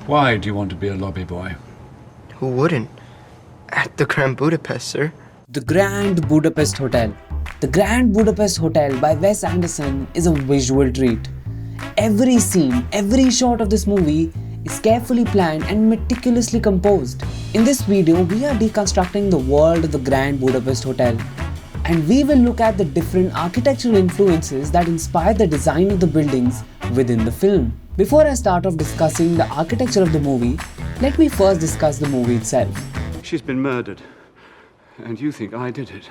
Why do you want to be a lobby boy? Who wouldn't? At the Grand Budapest, sir. The Grand Budapest Hotel. The Grand Budapest Hotel by Wes Anderson is a visual treat. Every scene, every shot of this movie is carefully planned and meticulously composed. In this video, we are deconstructing the world of the Grand Budapest Hotel. And we will look at the different architectural influences that inspire the design of the buildings within the film. Before I start off discussing the architecture of the movie, let me first discuss the movie itself. She's been murdered. And you think I did it.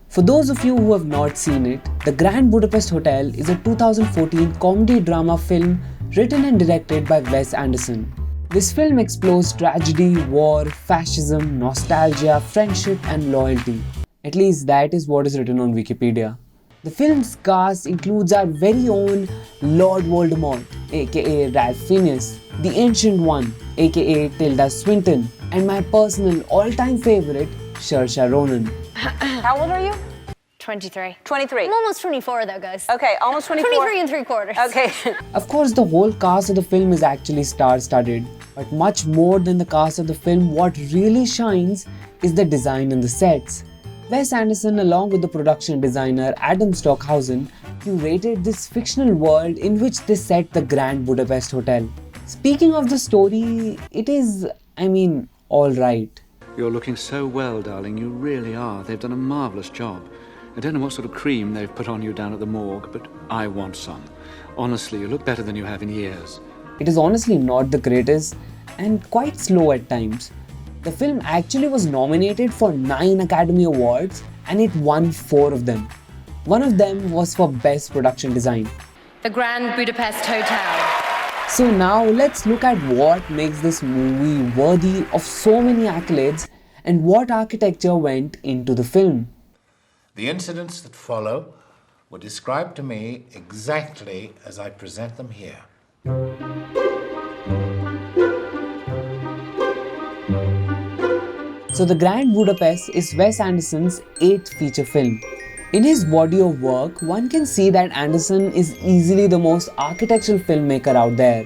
For those of you who have not seen it, The Grand Budapest Hotel is a 2014 comedy drama film written and directed by Wes Anderson. This film explores tragedy, war, fascism, nostalgia, friendship and loyalty. At least that is what is written on Wikipedia. The film's cast includes our very own Lord Voldemort, aka Ralph Fiennes, the Ancient One, aka Tilda Swinton, and my personal all-time favorite, Saoirse Ronan. How old are you? 23. 23. I'm almost 24 though, guys. Okay, almost 24. 23 and 3/4. Okay. Of course, the whole cast of the film is actually star-studded, but much more than the cast of the film, what really shines is the design and the sets. Wes Anderson, along with the production designer Adam Stockhausen, curated this fictional world in which they set the Grand Budapest Hotel. Speaking of the story, it is, alright. You're looking so well, darling. You really are. They've done a marvellous job. I don't know what sort of cream they've put on you down at the morgue, but I want some. Honestly, you look better than you have in years. It is honestly not the greatest and quite slow at times. The film actually was nominated for 9 Academy Awards and it won 4 of them. One of them was for Best Production Design. The Grand Budapest Hotel. So now let's look at what makes this movie worthy of so many accolades and what architecture went into the film. The incidents that follow were described to me exactly as I present them here. So The Grand Budapest is Wes Anderson's 8th feature film. In his body of work, one can see that Anderson is easily the most architectural filmmaker out there.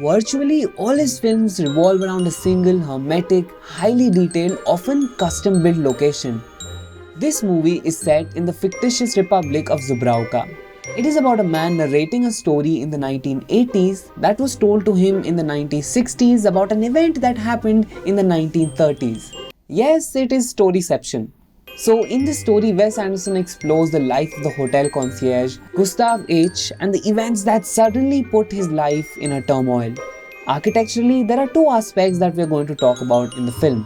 Virtually all his films revolve around a single, hermetic, highly detailed, often custom-built location. This movie is set in the fictitious Republic of Dubravka. It is about a man narrating a story in the 1980s that was told to him in the 1960s about an event that happened in the 1930s. Yes, it is storyception. So in this story, Wes Anderson explores the life of the hotel concierge, Gustav H., and the events that suddenly put his life in a turmoil. Architecturally, there are 2 aspects that we are going to talk about in the film: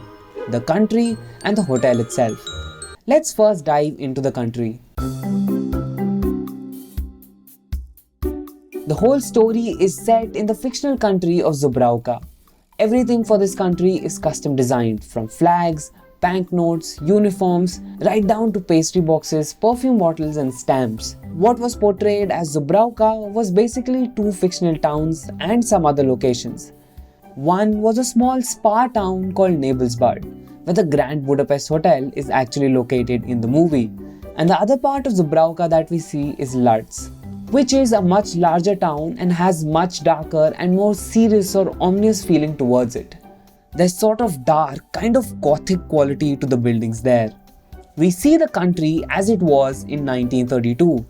the country and the hotel itself. Let's first dive into the country. The whole story is set in the fictional country of Dubravka. Everything for this country is custom designed, from flags, banknotes, uniforms, right down to pastry boxes, perfume bottles and stamps. What was portrayed as Dubravka was basically 2 fictional towns and some other locations. One was a small spa town called Nebelsbad, where the Grand Budapest Hotel is actually located in the movie. And the other part of Dubravka that we see is Lodz, which is a much larger town and has much darker and more serious or ominous feeling towards it. There's sort of dark, kind of gothic quality to the buildings there. We see the country as it was in 1932.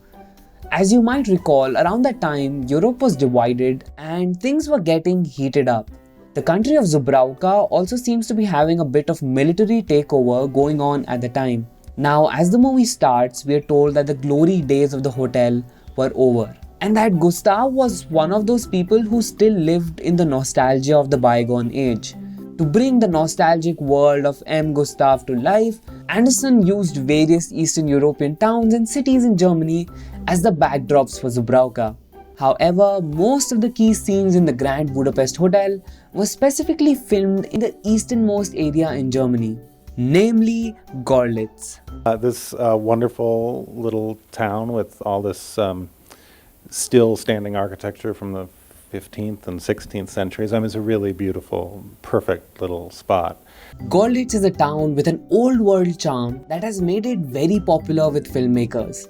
As you might recall, around that time, Europe was divided and things were getting heated up. The country of Dubravka also seems to be having a bit of military takeover going on at the time. Now, as the movie starts, we are told that the glory days of the hotel were over, and that Gustav was one of those people who still lived in the nostalgia of the bygone age. To bring the nostalgic world of M. Gustav to life, Anderson used various Eastern European towns and cities in Germany as the backdrops for Dubravka. However, most of the key scenes in the Grand Budapest Hotel were specifically filmed in the easternmost area in Germany, namely Görlitz. This wonderful little town with all this still standing architecture from the 15th and 16th centuries. It's a really beautiful, perfect little spot. Görlitz is a town with an old world charm that has made it very popular with filmmakers.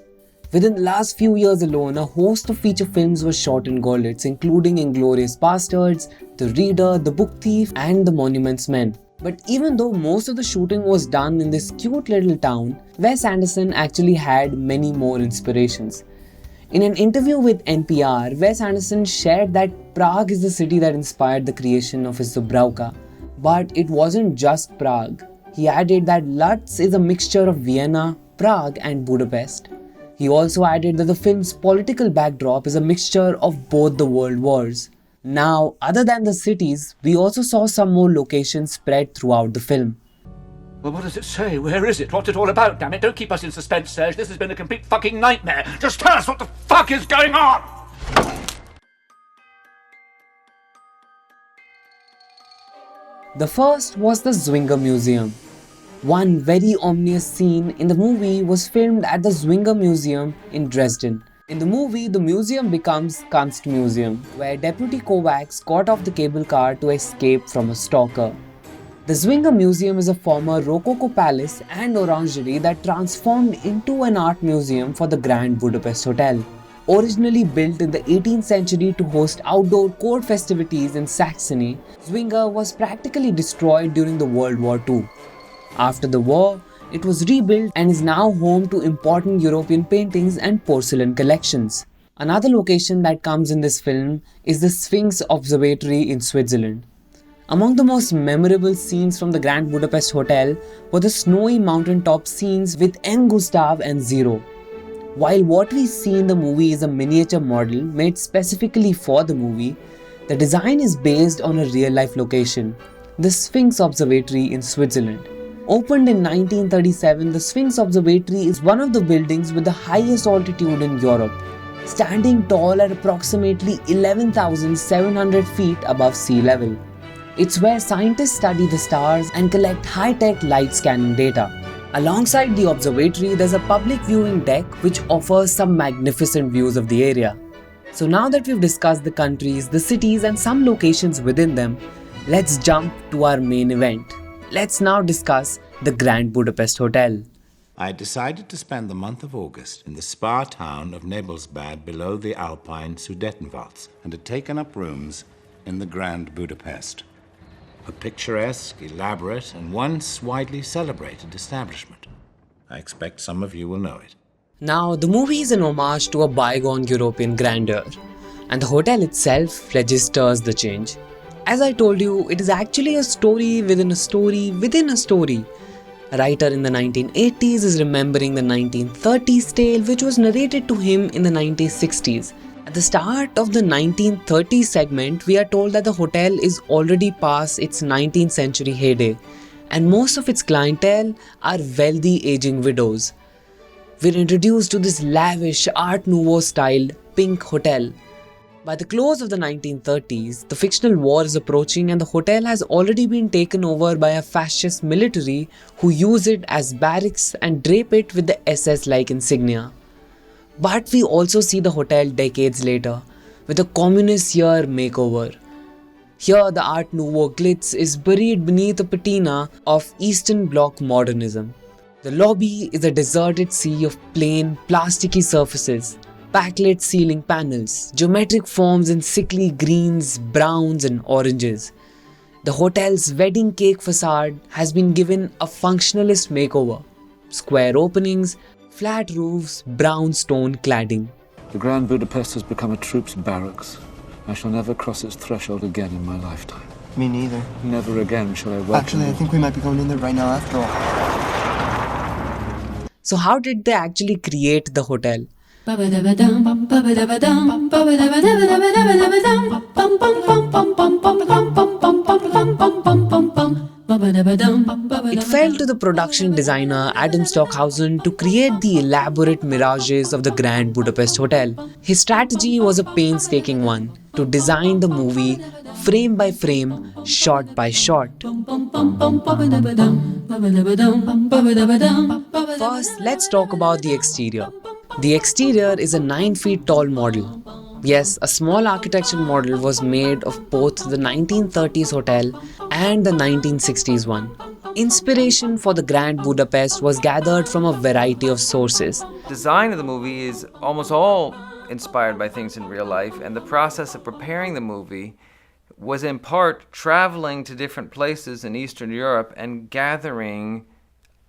Within the last few years alone, a host of feature films were shot in Görlitz, including Inglourious Bastards, The Reader, The Book Thief, and The Monuments Men. But even though most of the shooting was done in this cute little town, Wes Anderson actually had many more inspirations. In an interview with NPR, Wes Anderson shared that Prague is the city that inspired the creation of his Dubravka. But it wasn't just Prague. He added that Lutz is a mixture of Vienna, Prague, and Budapest. He also added that the film's political backdrop is a mixture of both the world wars. Now, other than the cities, we also saw some more locations spread throughout the film. Well, what does it say? Where is it? What's it all about, damn it? Don't keep us in suspense, Serge. This has been a complete fucking nightmare. Just tell us what the fuck is going on! The first was the Zwinger Museum. One very ominous scene in the movie was filmed at the Zwinger Museum in Dresden. In the movie, the museum becomes Kunstmuseum, where Deputy Kovacs got off the cable car to escape from a stalker. The Zwinger Museum is a former Rococo palace and orangery that transformed into an art museum for the Grand Budapest Hotel. Originally built in the 18th century to host outdoor court festivities in Saxony, Zwinger was practically destroyed during the World War II. After the war, it was rebuilt and is now home to important European paintings and porcelain collections. Another location that comes in this film is the Sphinx Observatory in Switzerland. Among the most memorable scenes from the Grand Budapest Hotel were the snowy mountaintop scenes with Young Gustav and Zero. While what we see in the movie is a miniature model made specifically for the movie, the design is based on a real-life location, the Sphinx Observatory in Switzerland. Opened in 1937, the Sphinx Observatory is one of the buildings with the highest altitude in Europe, standing tall at approximately 11,700 feet above sea level. It's where scientists study the stars and collect high-tech light scanning data. Alongside the observatory, there's a public viewing deck which offers some magnificent views of the area. So now that we've discussed the countries, the cities and some locations within them, let's jump to our main event. Let's now discuss the Grand Budapest Hotel. I decided to spend the month of August in the spa town of Nebelsbad below the Alpine Sudetenwalds and had taken up rooms in the Grand Budapest, a picturesque, elaborate, and once widely celebrated establishment. I expect some of you will know it. Now, the movie is an homage to a bygone European grandeur, and the hotel itself registers the change. As I told you, it is actually a story within a story within a story. A writer in the 1980s is remembering the 1930s tale which was narrated to him in the 1960s. At the start of the 1930s segment, we are told that the hotel is already past its 19th century heyday, and most of its clientele are wealthy aging widows. We're introduced to this lavish Art Nouveau styled pink hotel. By the close of the 1930s, the fictional war is approaching and the hotel has already been taken over by a fascist military who use it as barracks and drape it with the SS-like insignia. But we also see the hotel decades later, with a communist year makeover. Here the Art Nouveau glitz is buried beneath a patina of Eastern Bloc modernism. The lobby is a deserted sea of plain, plasticky surfaces, backlit ceiling panels, geometric forms in sickly greens, browns and oranges. The hotel's wedding cake facade has been given a functionalist makeover. Square openings, flat roofs, brown stone cladding. The Grand Budapest has become a troops' barracks. I shall never cross its threshold again in my lifetime. Me neither. Never again shall I welcome Actually, I you. think we might be going in there right now after all. So how did they actually create the hotel? It fell to the production designer Adam Stockhausen to create the elaborate mirages of the Grand Budapest Hotel. His strategy was a painstaking one, to design the movie frame by frame, shot by shot. First, let's talk about the exterior. The exterior is a 9 feet tall model. Yes, a small architectural model was made of both the 1930s hotel and the 1960s one. Inspiration for the Grand Budapest was gathered from a variety of sources. Design of the movie is almost all inspired by things in real life, and the process of preparing the movie was in part traveling to different places in Eastern Europe and gathering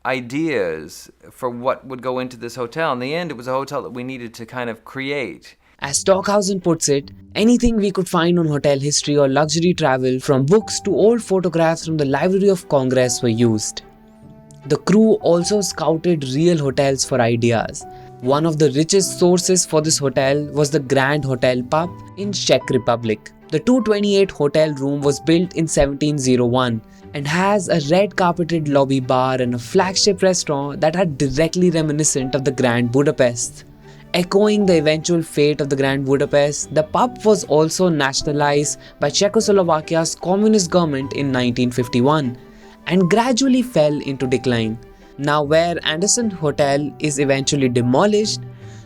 ideas for what would go into this hotel. In the end, it was a hotel that we needed to kind of create. As Stockhausen puts it, anything we could find on hotel history or luxury travel, from books to old photographs from the Library of Congress, were used. The crew also scouted real hotels for ideas. One of the richest sources for this hotel was the Grand Hotel Pupp in Czech Republic. The 228 hotel room was built in 1701 and has a red carpeted lobby bar and a flagship restaurant that are directly reminiscent of the Grand Budapest. Echoing the eventual fate of the Grand Budapest, the Pupp was also nationalized by Czechoslovakia's communist government in 1951 and gradually fell into decline. Now, where Anderson Hotel is eventually demolished,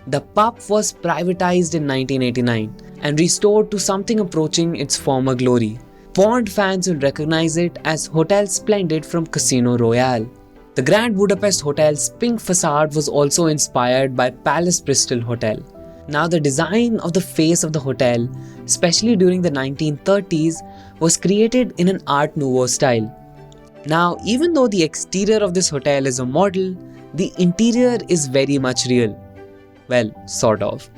the Pupp was privatized in 1989 and restored to something approaching its former glory. Bond fans will recognize it as Hotel Splendid from Casino Royale. The Grand Budapest Hotel's pink facade was also inspired by Palace Bristol Hotel. Now, the design of the face of the hotel, especially during the 1930s, was created in an Art Nouveau style. Now, even though the exterior of this hotel is a model, the interior is very much real. Well, sort of.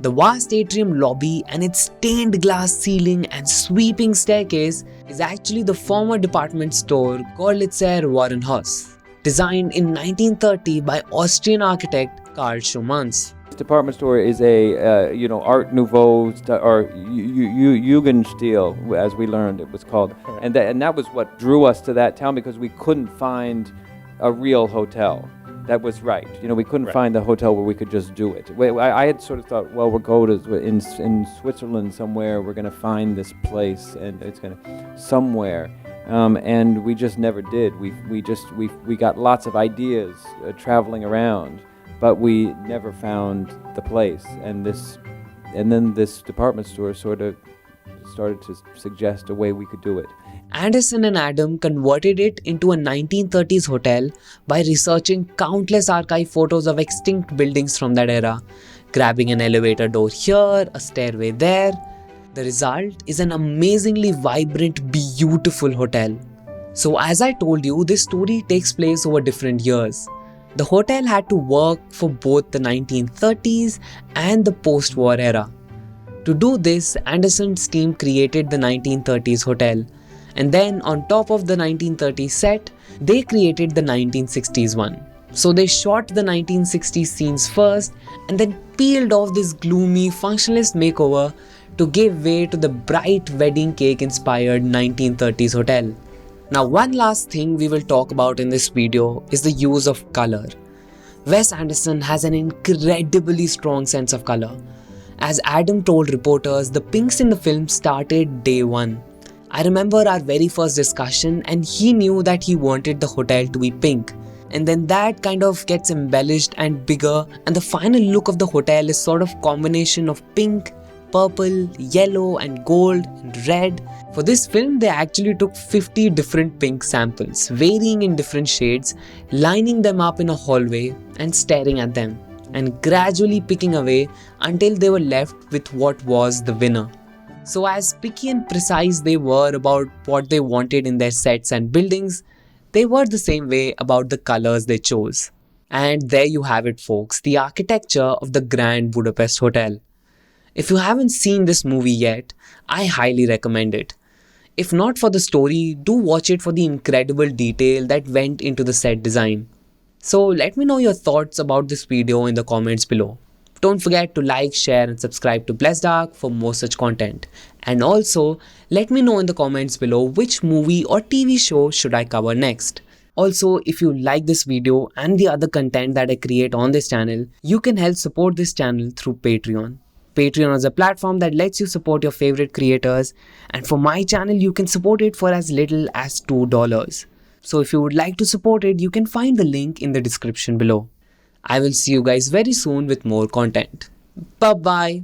The vast atrium lobby and its stained glass ceiling and sweeping staircase is actually the former department store Gorlitzer Warenhaus, designed in 1930 by Austrian architect Karl Schumanns. This department store is a Art Nouveau or Jugendstil, as we learned it was called, and that was what drew us to that town, because we couldn't find a real hotel that was right. We couldn't find a hotel where we could just do it. I had sort of thought, well, we'll go to in Switzerland somewhere. We're going to find this place, and it's going to somewhere. And we just never did. We got lots of ideas traveling around, but we never found the place. And then this department store sort of started to suggest a way we could do it. Anderson and Adam converted it into a 1930s hotel by researching countless archive photos of extinct buildings from that era, grabbing an elevator door here, a stairway there. The result is an amazingly vibrant, beautiful hotel. So as I told you, this story takes place over different years. The hotel had to work for both the 1930s and the post-war era. To do this, Anderson's team created the 1930s hotel, and then on top of the 1930s set, they created the 1960s one. So they shot the 1960s scenes first and then peeled off this gloomy, functionalist makeover to give way to the bright wedding cake inspired 1930s hotel. Now, one last thing we will talk about in this video is the use of color. Wes Anderson has an incredibly strong sense of color. As Adam told reporters, the pinks in the film started day one. I remember our very first discussion, and he knew that he wanted the hotel to be pink. And then that kind of gets embellished and bigger, and the final look of the hotel is sort of combination of pink, purple, yellow and gold and red. For this film, they actually took 50 different pink samples, varying in different shades, lining them up in a hallway and staring at them, and gradually picking away until they were left with what was the winner. So as picky and precise they were about what they wanted in their sets and buildings, they were the same way about the colors they chose. And there you have it, folks, the architecture of the Grand Budapest Hotel. If you haven't seen this movie yet, I highly recommend it. If not for the story, do watch it for the incredible detail that went into the set design. So let me know your thoughts about this video in the comments below. Don't forget to like, share and subscribe to BlessedArch for more such content. And also, let me know in the comments below which movie or TV show should I cover next. Also, if you like this video and the other content that I create on this channel, you can help support this channel through Patreon. Patreon is a platform that lets you support your favorite creators, and for my channel you can support it for as little as $2. So if you would like to support it, you can find the link in the description below. I will see you guys very soon with more content. Bye bye.